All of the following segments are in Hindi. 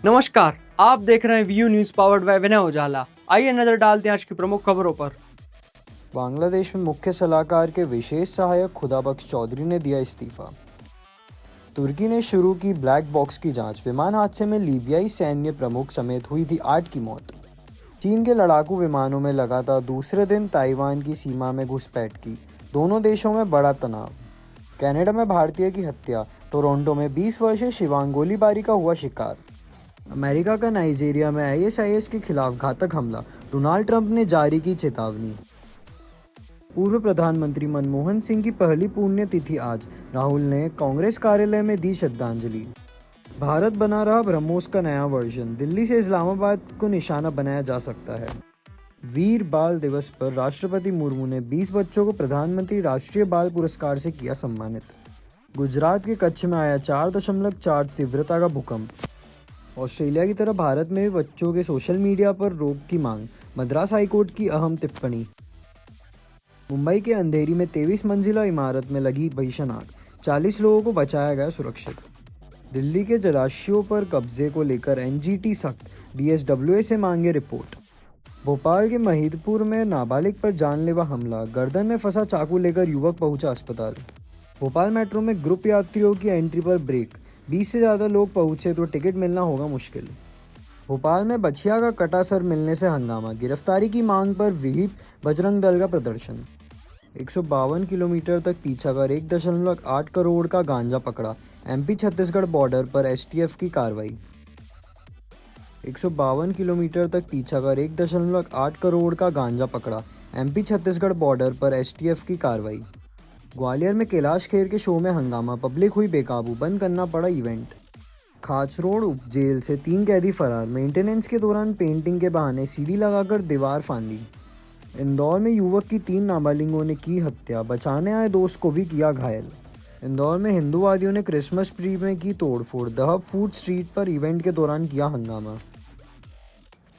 नमस्कार, आप देख रहे हैं व्यू न्यूज पावर्ड बाय विनय उजाला। आइए नजर डालते हैं आज की प्रमुख खबरों पर। बांग्लादेश में मुख्य सलाहकार के विशेष सहायक खुदाबख्श चौधरी ने दिया इस्तीफा। तुर्की ने शुरू की ब्लैक बॉक्स की जांच। विमान हादसे में लीबियाई सैन्य प्रमुख समेत हुई थी 8 की मौत। चीन के लड़ाकू विमानों में लगातार दूसरे दिन ताइवान की सीमा में घुसपैठ की। दोनों देशों में बड़ा तनाव। कनाडा में भारतीय की हत्या। टोरंटो में 20 वर्षीय शिवांग गोलीबारी का हुआ शिकार। अमेरिका का नाइजीरिया में आईएसआईएस के खिलाफ घातक हमला। डोनाल्ड ट्रंप ने जारी की चेतावनी। पूर्व प्रधानमंत्री मनमोहन सिंह की पहली पुण्यतिथि आज। राहुल ने कांग्रेस कार्यालय में दी श्रद्धांजलि। भारत बना रहा ब्रह्मोस का नया वर्जन। दिल्ली से इस्लामाबाद को निशाना बनाया जा सकता है। वीर बाल दिवस पर राष्ट्रपति मुर्मू ने 20 बच्चों को प्रधानमंत्री राष्ट्रीय बाल पुरस्कार से किया सम्मानित। गुजरात के कच्छ में आया 4.4 तीव्रता का भूकंप। ऑस्ट्रेलिया की तरह भारत में भी बच्चों के सोशल मीडिया पर रोक की मांग। मद्रास हाईकोर्ट की अहम टिप्पणी। मुंबई के अंधेरी में 23 मंजिला इमारत में लगी भीषण आग। 40 लोगों को बचाया गया सुरक्षित। दिल्ली के जलाशयों पर कब्जे को लेकर एनजीटी सख्त। डीएसडब्ल्यूए से मांगे रिपोर्ट। भोपाल के महिदपुर में नाबालिग पर जानलेवा हमला। गर्दन में फंसा चाकू लेकर युवक पहुंचा अस्पताल। भोपाल मेट्रो में ग्रुप यात्रियों की एंट्री पर ब्रेक। 20 से ज़्यादा लोग पहुंचे तो टिकट मिलना होगा मुश्किल। भोपाल में बछिया का कटा सर मिलने से हंगामा। गिरफ्तारी की मांग पर विहिप बजरंग दल का प्रदर्शन। 152 किलोमीटर तक पीछा कर 1.8 करोड़ का गांजा पकड़ा। एमपी छत्तीसगढ़ बॉर्डर पर एसटीएफ की कार्रवाई। 152 किलोमीटर तक पीछा कर 1.8 करोड़ का गांजा पकड़ा। एमपी छत्तीसगढ़ बॉर्डर पर एसटीएफ की कार्रवाई। ग्वालियर में कैलाश खेर के शो में हंगामा। पब्लिक हुई बेकाबू, बंद करना पड़ा इवेंट। खाच रोड उप जेल से 3 कैदी फरार। मेंटेनेंस के दौरान पेंटिंग के बहाने सीढ़ी लगाकर दीवार फांदी। इंदौर में युवक की 3 नाबालिगों ने की हत्या। बचाने आए दोस्त को भी किया घायल। इंदौर में हिंदूवादियों ने क्रिसमस ट्री में की तोड़फोड़। दहब फूड स्ट्रीट पर इवेंट के दौरान किया हंगामा।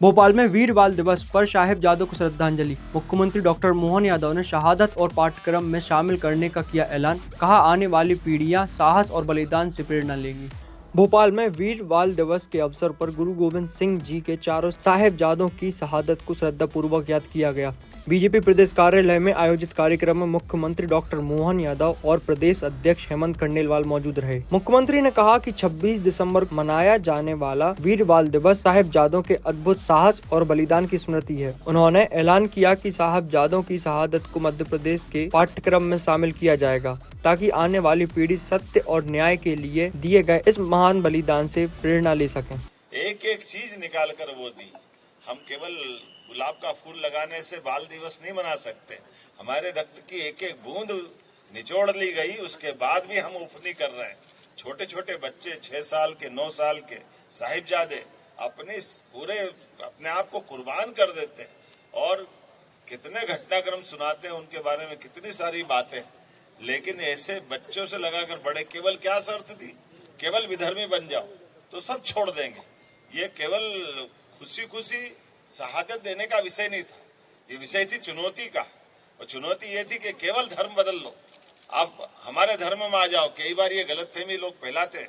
भोपाल में वीर बाल दिवस पर साहिबजादों को श्रद्धांजलि। मुख्यमंत्री डॉक्टर मोहन यादव ने शहादत और पाठ्यक्रम में शामिल करने का किया ऐलान। कहा, आने वाली पीढ़ियां साहस और बलिदान से प्रेरणा लेंगी। भोपाल में वीर बाल दिवस के अवसर पर गुरु गोविंद सिंह जी के 4 साहिबजादों की शहादत को श्रद्धापूर्वक याद किया गया। बीजेपी प्रदेश कार्यालय में आयोजित कार्यक्रम में मुख्यमंत्री डॉक्टर मोहन यादव और प्रदेश अध्यक्ष हेमंत खंडेलवाल मौजूद रहे। मुख्यमंत्री ने कहा कि 26 दिसंबर को मनाया जाने वाला वीर बाल दिवस साहिबजादों के अद्भुत साहस और बलिदान की स्मृति है। उन्होंने ऐलान किया कि साहिबजादों की शहादत को मध्य प्रदेश के पाठ्यक्रम में शामिल किया जाएगा, ताकि आने वाली पीढ़ी सत्य और न्याय के लिए दिए गए इस महान बलिदान से प्रेरणा ले सके। एक एक चीज निकाल कर वो दी। हम केवल गुलाब का फूल लगाने से बाल दिवस नहीं मना सकते। हमारे रक्त की एक एक बूंद निचोड़ ली गई, उसके बाद भी हम उफनी कर रहे हैं। छोटे छोटे बच्चे 6 साल के 9 साल के साहिबजादे अपने आप को कुर्बान कर देते हैं और कितने घटनाक्रम सुनाते हैं, उनके बारे में कितनी सारी बातें। लेकिन ऐसे बच्चों से लगाकर बड़े केवल क्या शर्त दी, केवल विधर्मी बन जाओ तो सब छोड़ देंगे। ये केवल खुशी खुशी शहादत देने का विषय नहीं था, ये विषय थी चुनौती का। और चुनौती ये थी कि केवल धर्म बदल लो, आप हमारे धर्म में आ जाओ। कई बार ये गलतफहमी लोग फैलाते हैं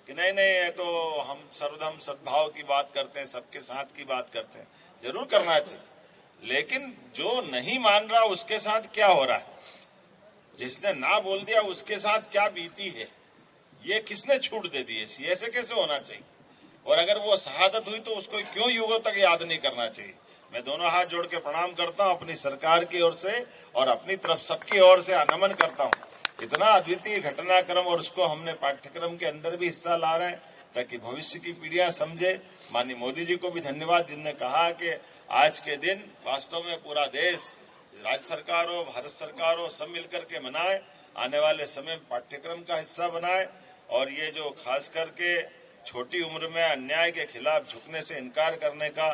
कि नहीं नहीं, ये तो हम सर्वधर्म सद्भाव की बात करते हैं, सबके साथ की बात करते हैं। जरूर करना चाहिए, लेकिन जो नहीं मान रहा उसके साथ क्या हो रहा है, जिसने ना बोल दिया उसके साथ क्या बीती है, ये किसने छूट दे दी है? ऐसे कैसे होना चाहिए? और अगर वो शहादत हुई तो उसको क्यों युगों तक याद नहीं करना चाहिए? मैं दोनों हाथ जोड़ के प्रणाम करता हूं अपनी सरकार की ओर से और अपनी तरफ सबकी ओर से नमन करता हूं। इतना अद्वितीय घटनाक्रम और उसको हमने पाठ्यक्रम के अंदर भी हिस्सा ला रहे हैं ताकि भविष्य की पीढ़ियां समझे। माननीय मोदी जी को भी धन्यवाद, जिनने कहा कि आज के दिन वास्तव में पूरा देश, राज्य सरकार हो, भारत सरकार हो, सब मिलकर के मनाए, आने वाले समय पाठ्यक्रम का हिस्सा बनाए। और ये जो खास करके छोटी उम्र में अन्याय के खिलाफ झुकने से इनकार करने का,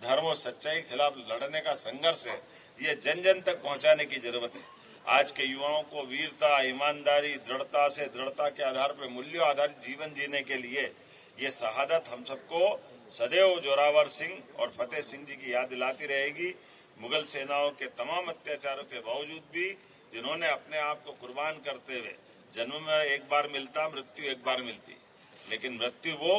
धर्म और सच्चाई के खिलाफ लड़ने का संघर्ष है, ये जन जन तक पहुंचाने की जरूरत है। आज के युवाओं को वीरता, ईमानदारी, दृढ़ता के आधार पर मूल्यों आधारित जीवन जीने के लिए ये शहादत हम सबको सदैव जोरावर सिंह और फतेह सिंह जी की याद दिलाती रहेगी। मुगल सेनाओं के तमाम अत्याचारों के बावजूद भी जिन्होंने अपने आप को कुर्बान करते हुए, जन्म में एक बार मिलता, मृत्यु एक बार मिलती, लेकिन मृत्यु वो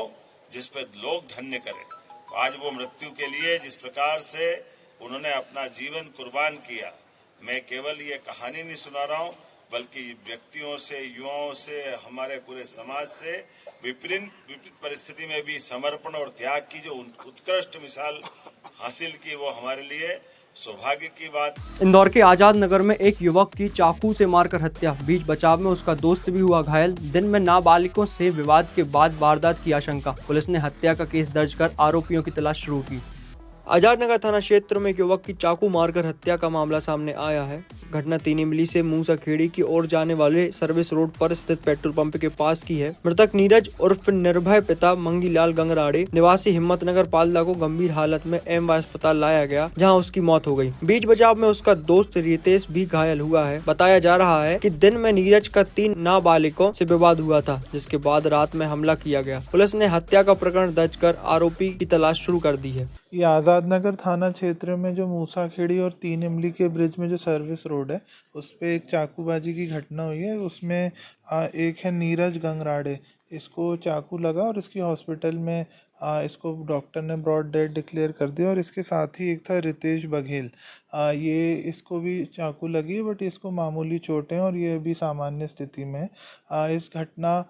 जिस पर लोग धन्य करें। तो आज वो मृत्यु के लिए जिस प्रकार से उन्होंने अपना जीवन कुर्बान किया, मैं केवल ये कहानी नहीं सुना रहा हूं, बल्कि व्यक्तियों से, युवाओं से, हमारे पूरे समाज से विपरीत परिस्थिति में भी समर्पण और त्याग की जो उत्कृष्ट मिसाल हासिल की, वो हमारे लिए सौभाग्य की बात। इंदौर के आजाद नगर में एक युवक की चाकू से मारकर हत्या, बीच बचाव में उसका दोस्त भी हुआ घायल। दिन में नाबालिगों से विवाद के बाद वारदात की आशंका, पुलिस ने हत्या का केस दर्ज कर आरोपियों की तलाश शुरू की। आजाद नगर थाना क्षेत्र में एक युवक की चाकू मारकर हत्या का मामला सामने आया है। घटना तीन इमली से मूसाखेड़ी की ओर जाने वाले सर्विस रोड पर स्थित पेट्रोल पंप के पास की है। मृतक नीरज उर्फ निर्भय पिता मंगीलाल गंगराड़े निवासी हिम्मतनगर पालदा को गंभीर हालत में एमवाय अस्पताल लाया गया, जहां उसकी मौत हो गई। बीच बचाव में उसका दोस्त रितेश भी घायल हुआ है। बताया जा रहा है कि दिन में नीरज का 3 नाबालिगों से विवाद हुआ था, जिसके बाद रात में हमला किया गया। पुलिस ने हत्या का प्रकरण दर्ज कर आरोपी की तलाश शुरू कर दी है। ये आज़ाद नगर थाना क्षेत्र में जो मूसाखेड़ी और 3 इमली के ब्रिज में जो सर्विस रोड है, उस पे एक चाकूबाजी की घटना हुई है। उसमें एक है नीरज गंगराड़े, इसको चाकू लगा और इसकी हॉस्पिटल में इसको डॉक्टर ने ब्रॉड डेड डिक्लेयर कर दिया। और इसके साथ ही एक था रितेश बघेल, ये इसको भी चाकू लगी है, बट इसको मामूली चोटें और ये अभी सामान्य स्थिति में है। इस घटना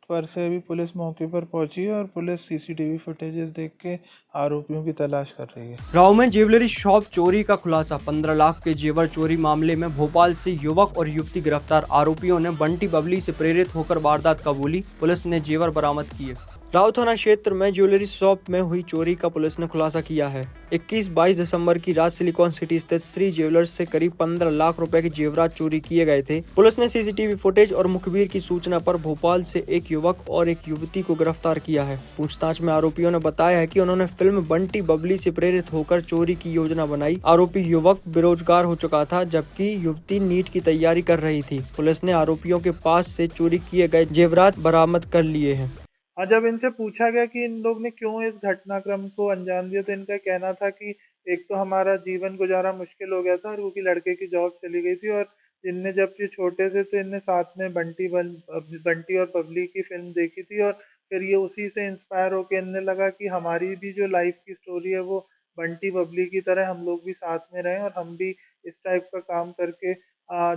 पर से अभी पुलिस मौके पर पहुंची है और पुलिस सीसीटीवी फुटेजेस देख के आरोपियों की तलाश कर रही है। राव में ज्वेलरी शॉप चोरी का खुलासा, 15 लाख के जेवर चोरी मामले में भोपाल से युवक और युवती गिरफ्तार। आरोपियों ने बंटी बबली से प्रेरित होकर वारदात कबूली, पुलिस ने जेवर बरामद किए। राव थाना क्षेत्र में ज्वेलरी शॉप में हुई चोरी का पुलिस ने खुलासा किया है। 21-22 दिसंबर की रात सिलिकॉन सिटी स्थित श्री ज्वेलर्स से करीब 15 लाख रुपए के जेवरात चोरी किए गए थे। पुलिस ने सीसीटीवी फुटेज और मुखबिर की सूचना पर भोपाल से एक युवक और एक युवती को गिरफ्तार किया है। पूछताछ में आरोपियों ने बताया है कि उन्होंने फिल्म बंटी बबली से प्रेरित होकर चोरी की योजना बनाई। आरोपी युवक बेरोजगार हो चुका था, जबकि युवती नीट की तैयारी कर रही थी। पुलिस ने आरोपियों के पास से चोरी किए गए जेवरात बरामद कर लिए हैं। और जब इनसे पूछा गया कि इन लोग ने क्यों इस घटनाक्रम को अंजाम दिया, तो इनका कहना था कि एक तो हमारा जीवन गुजारा मुश्किल हो गया था और क्योंकि लड़के की जॉब चली गई थी, और इनने जब ये छोटे थे तो इनने साथ में बंटी और बबली की फिल्म देखी थी, और फिर ये उसी से इंस्पायर होकर इनने लगा कि हमारी भी जो लाइफ की स्टोरी है वो बंटी बबली की तरह हम लोग भी साथ में रहें और हम भी इस टाइप का काम करके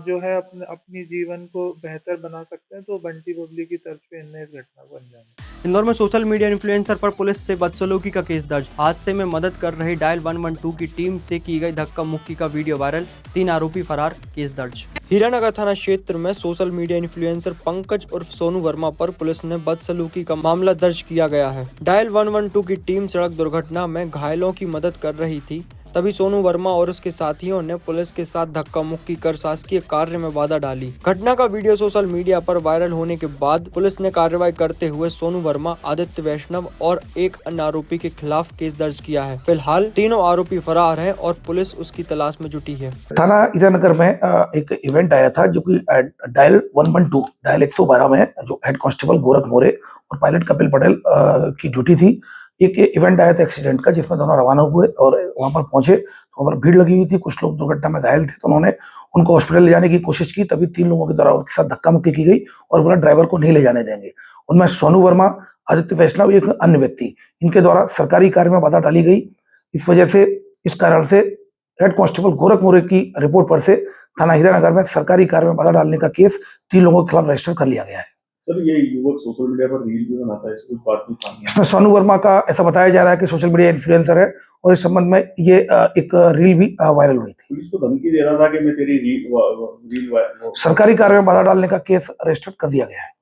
जो है अपनी जीवन को बेहतर बना सकते हैं। तो बंटी बबली की तरफ से इनने इस घटना को अंजाम दिया। इंदौर में सोशल मीडिया इन्फ्लुएंसर पर पुलिस से बदसलूकी का केस दर्ज। हादसे में मदद कर रही डायल 112 की टीम से की गई धक्का मुक्की का वीडियो वायरल, 3 आरोपी फरार, केस दर्ज। हीरानगर थाना क्षेत्र में सोशल मीडिया इन्फ्लुएंसर पंकज उर्फ सोनू वर्मा पर पुलिस ने बदसलूकी का मामला दर्ज किया गया है। डायल 112 की टीम सड़क दुर्घटना में घायलों की मदद कर रही थी, तभी सोनू वर्मा और उसके साथियों ने पुलिस के साथ धक्का मुक्की कर शासकीय कार्य में बाधा डाली। घटना का वीडियो सोशल मीडिया पर वायरल होने के बाद पुलिस ने कार्रवाई करते हुए सोनू वर्मा, आदित्य वैष्णव और एक अन्य आरोपी के खिलाफ केस दर्ज किया है। फिलहाल तीनों आरोपी फरार हैं और पुलिस उसकी तलाश में जुटी है। थाना हीरानगर में एक इवेंट आया था जो कि डायल 112 डायल 112 में जो हेड कांस्टेबल गोरख मोरे और पायलट कपिल पटेल की ड्यूटी थी। एक इवेंट आया था एक्सीडेंट का, जिसमें दोनों रवाना हुए और वहां पर पहुंचे तो वहां पर भीड़ लगी हुई थी। कुछ लोग दुर्घटना में घायल थे, तो उन्होंने उनको हॉस्पिटल ले जाने की कोशिश की। तभी 3 लोगों के द्वारा उनके साथ धक्का मुक्की की गई और बोला ड्राइवर को नहीं ले जाने देंगे। उनमें सोनू वर्मा, आदित्य वैष्णव, एक अन्य व्यक्ति, इनके द्वारा सरकारी कार्य में बाधा डाली गई। इस वजह से, इस कारण से हेड कांस्टेबल गोरख मोरे की रिपोर्ट पर से थाना हीरानगर में सरकारी कार्य में बाधा डालने का केस 3 लोगों के खिलाफ रजिस्टर कर लिया गया है। सर, ये युवक सोशल मीडिया पर रील भी बनाता है, इसको बात भी सामने। इसमें सोनू वर्मा का ऐसा बताया जा रहा है कि सोशल मीडिया इन्फ्लुएंसर है और इस संबंध में ये एक रील भी वायरल हुई थी। पुलिस को धमकी दे रहा था कि मैं तेरी रील सरकारी कार्य में बाधा डालने का केस रजिस्टर कर दिया गया है।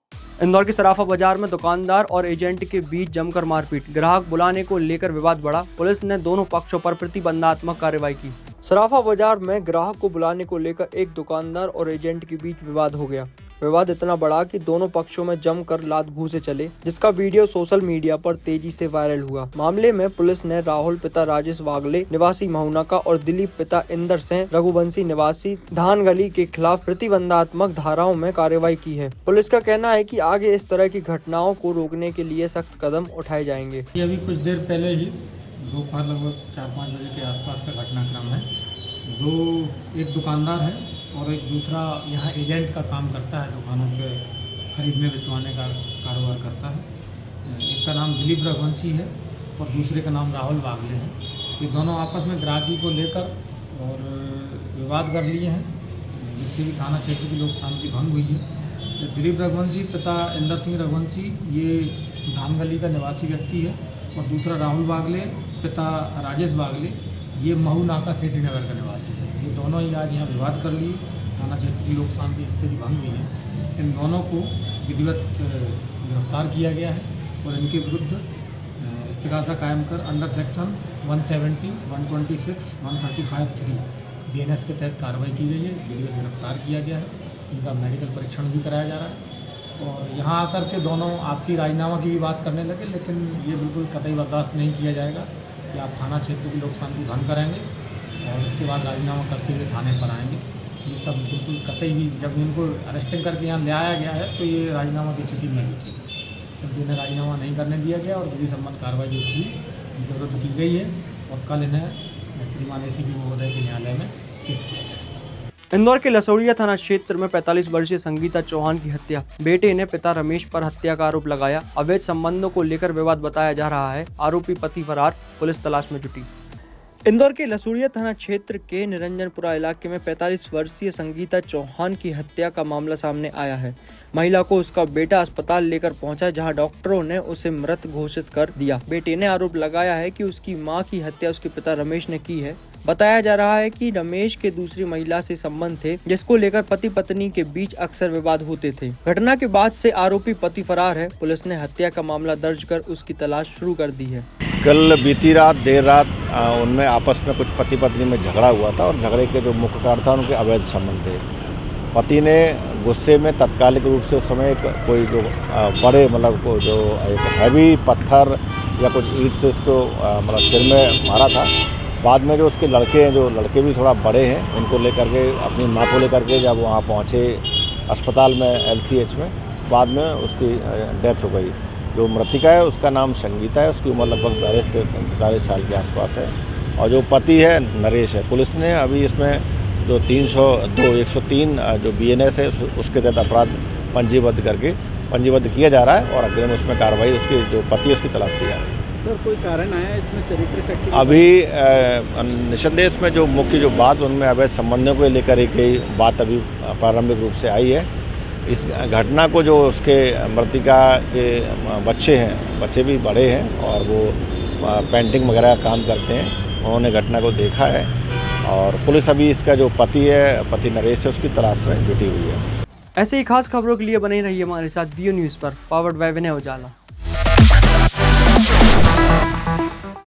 इंदौर के सराफा बाजार में दुकानदार और एजेंट के बीच जमकर मारपीट, ग्राहक बुलाने को लेकर विवाद बढ़ा। पुलिस ने दोनों पक्षों पर प्रतिबंधात्मक कार्रवाई की। सराफा बाजार में ग्राहक को बुलाने को लेकर एक दुकानदार और एजेंट के बीच विवाद हो गया। विवाद इतना बड़ा कि दोनों पक्षों में जमकर लात घूंसे चले, जिसका वीडियो सोशल मीडिया पर तेजी से वायरल हुआ। मामले में पुलिस ने राहुल पिता राजेश वागले निवासी महुनाका और दिलीप पिता इंदर सिंह रघुवंशी निवासी धानगली के खिलाफ प्रतिबंधात्मक धाराओं में कार्रवाई की है। पुलिस का कहना है कि आगे इस तरह की घटनाओं को रोकने के लिए सख्त कदम उठाए जाएंगे। अभी कुछ देर पहले ही दोपहर लगभग 4-5 बजे के आसपास का घटनाक्रम है। एक दुकानदार है और एक दूसरा यहाँ एजेंट का काम करता है, दुकानों पे खरीदने बेचवाने का कारोबार करता है। एक उसका नाम दिलीप रघुवंशी है और दूसरे का नाम राहुल बागले है। ये दोनों आपस में ग्राहकी को लेकर और विवाद कर लिए हैं, जिससे भी थाना क्षेत्र की लोक शांति भंग हुई है। दिलीप रघुवंशी पिता इंदर सिंह रघुवंशी ये धान गली का निवासी व्यक्ति है और दूसरा राहुल बागले पिता राजेश बागले ये महू नाका सेठी नगर का निवासी है। ये दोनों ही आज यहाँ विवाद कर लिए, थाना क्षेत्र की लोक शांति स्थिति भंग हुई है। इन दोनों को विधिवत गिरफ्तार किया गया है और इनके विरुद्ध इस्तिगासा कायम कर अंडर सेक्शन 170, 126, 135(3) BNS के तहत कार्रवाई की गई है। विधिवत गिरफ्तार किया गया है। इनका मेडिकल परीक्षण भी कराया जा रहा है और यहाँ आकर के दोनों आपसी राजीनामा की भी बात करने लगे, लेकिन ये बिल्कुल कतई बर्दाश्त नहीं किया जाएगा कि आप थाना क्षेत्र की लोक शांति भंग करेंगे और इसके बाद राजीनामा करते हुए थाने पर आएंगे। ये सब बिल्कुल कतई भी, जब इनको अरेस्टिंग करके यहाँ ले आया गया है तो ये राजीनामा की स्थिति में थी, जब इन्हें राजीनामा नहीं करने दिया गया और विधि सम्मत कार्रवाई जो थी इनके विरुद्ध की गई है और कल इन्हें श्रीमान ACP महोदय के न्यायालय में पेश किया गया। इंदौर के लसौड़िया थाना क्षेत्र में 45 वर्षीय संगीता चौहान की हत्या, बेटे ने पिता रमेश पर हत्या का आरोप लगाया। अवैध संबंधों को लेकर विवाद बताया जा रहा है। आरोपी पति फरार, पुलिस तलाश में जुटी। इंदौर के लसौड़िया थाना क्षेत्र के निरंजनपुरा इलाके में 45 वर्षीय संगीता चौहान की हत्या का मामला सामने आया है। महिला को उसका बेटा अस्पताल लेकर पहुंचा, जहां डॉक्टरों ने उसे मृत घोषित कर दिया। बेटे ने आरोप लगाया है कि उसकी मां की हत्या उसके पिता रमेश ने की है। बताया जा रहा है कि रमेश के दूसरी महिला से संबंध थे, जिसको लेकर पति पत्नी के बीच अक्सर विवाद होते थे। घटना के बाद से आरोपी पति फरार है। पुलिस ने हत्या का मामला दर्ज कर उसकी तलाश शुरू कर दी है। कल बीती रात देर रात उनमें आपस में कुछ पति पत्नी में झगड़ा हुआ था और झगड़े के जो मुख्य कारण था उनके अवैध संबंध थे। पति ने गुस्से में तात्कालिक रूप से उस समय कोई जो बड़े मतलब जो एक हैवी पत्थर या कुछ ईंट से उसको मतलब सिर में मारा था। बाद में जो उसके लड़के हैं, जो लड़के भी थोड़ा बड़े हैं, उनको लेकर के अपनी माँ को लेकर के जब वहाँ पहुँचे अस्पताल में LCH में, बाद में उसकी डेथ हो गई। जो मृतिका है उसका नाम संगीता है, उसकी उम्र लगभग 42 साल के आसपास है और जो पति है नरेश है। पुलिस ने अभी इसमें जो 103 जो BNS है उसके तहत अपराध पंजीबद्ध किया जा रहा है और अग्रिम उसमें कार्रवाई उसकी जो पति है उसकी तलाश की जा रही है। सर, कोई कारण आया इसमें चरित्र शक्ति? अभी निसंदेह में जो मुख्य जो बात उनमें अवैध संबंधों को लेकर एक बात अभी प्रारंभिक रूप से आई है। इस घटना को जो उसके मृतिका के बच्चे हैं, बच्चे भी बड़े हैं और वो पेंटिंग वगैरह का काम करते हैं, उन्होंने घटना को देखा है और पुलिस अभी इसका जो पति नरेश है उसकी तलाश में जुटी हुई है। ऐसे ही खास खबरों के लिए बने रहिए हमारे साथ VU न्यूज़ पर, पावर्ड बाय विनय उजाला।